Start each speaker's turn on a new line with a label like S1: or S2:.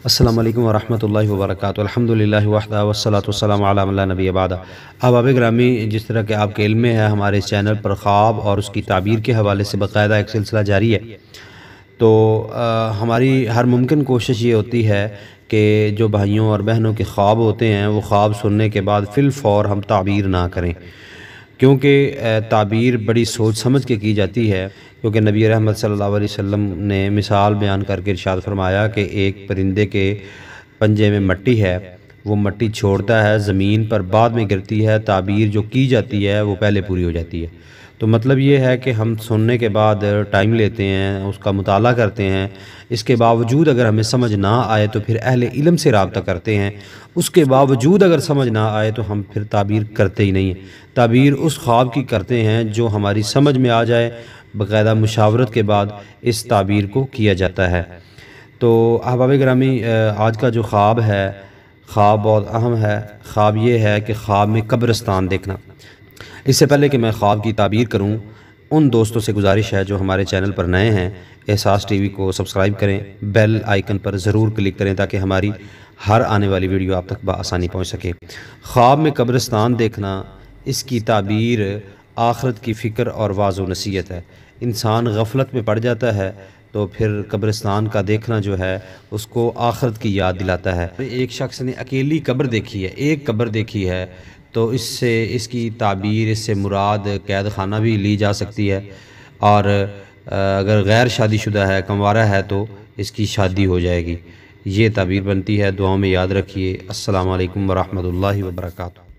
S1: السلام علیکم ورحمۃ اللہ وبرکاتہ۔ الحمدللہ وحدہ والصلاۃ والسلام علی من لا نبی بعد۔ احباب گرامی، جس طرح کہ آپ کے علم میں ہے، ہمارے اس چینل پر خواب اور اس کی تعبیر کے حوالے سے باقاعدہ ایک سلسلہ جاری ہے۔ تو ہماری ہر ممکن کوشش یہ ہوتی ہے کہ جو بھائیوں اور بہنوں کے خواب ہوتے ہیں وہ خواب سننے کے بعد فی الفور ہم تعبیر نہ کریں، کیونکہ تعبیر بڑی سوچ سمجھ کے کی جاتی ہے۔ کیونکہ نبی رحمت صلی اللہ علیہ وسلم نے مثال بیان کر کے ارشاد فرمایا کہ ایک پرندے کے پنجے میں مٹی ہے، وہ مٹی چھوڑتا ہے، زمین پر بعد میں گرتی ہے، تعبیر جو کی جاتی ہے وہ پہلے پوری ہو جاتی ہے۔ تو مطلب یہ ہے کہ ہم سننے کے بعد ٹائم لیتے ہیں، اس کا مطالعہ کرتے ہیں، اس کے باوجود اگر ہمیں سمجھ نہ آئے تو پھر اہل علم سے رابطہ کرتے ہیں، اس کے باوجود اگر سمجھ نہ آئے تو ہم پھر تعبیر کرتے ہی نہیں ہیں۔ تعبیر اس خواب کی کرتے ہیں جو ہماری سمجھ میں آ جائے، باقاعدہ مشاورت کے بعد اس تعبیر کو کیا جاتا ہے۔ تو احباب گرامی، آج کا جو خواب ہے، خواب بہت اہم ہے۔ خواب یہ ہے کہ خواب میں قبرستان دیکھنا۔ اس سے پہلے کہ میں خواب کی تعبیر کروں، ان دوستوں سے گزارش ہے جو ہمارے چینل پر نئے ہیں، احساس ٹی وی کو سبسکرائب کریں، بیل آئیکن پر ضرور کلک کریں تاکہ ہماری ہر آنے والی ویڈیو آپ تک بآسانی پہنچ سکے۔ خواب میں قبرستان دیکھنا، اس کی تعبیر آخرت کی فکر اور واعظ و نصیحت ہے۔ انسان غفلت میں پڑ جاتا ہے تو پھر قبرستان کا دیکھنا جو ہے اس کو آخرت کی یاد دلاتا ہے۔ ایک شخص نے اکیلی قبر دیکھی ہے، ایک قبر دیکھی ہے، تو اس سے اس کی تعبیر، اس سے مراد قید خانہ بھی لی جا سکتی ہے، اور اگر غیر شادی شدہ ہے، کنوارہ ہے، تو اس کی شادی ہو جائے گی۔ یہ تعبیر بنتی ہے، دعاؤں میں یاد رکھیے۔ السلام علیکم ورحمۃ اللہ وبرکاتہ۔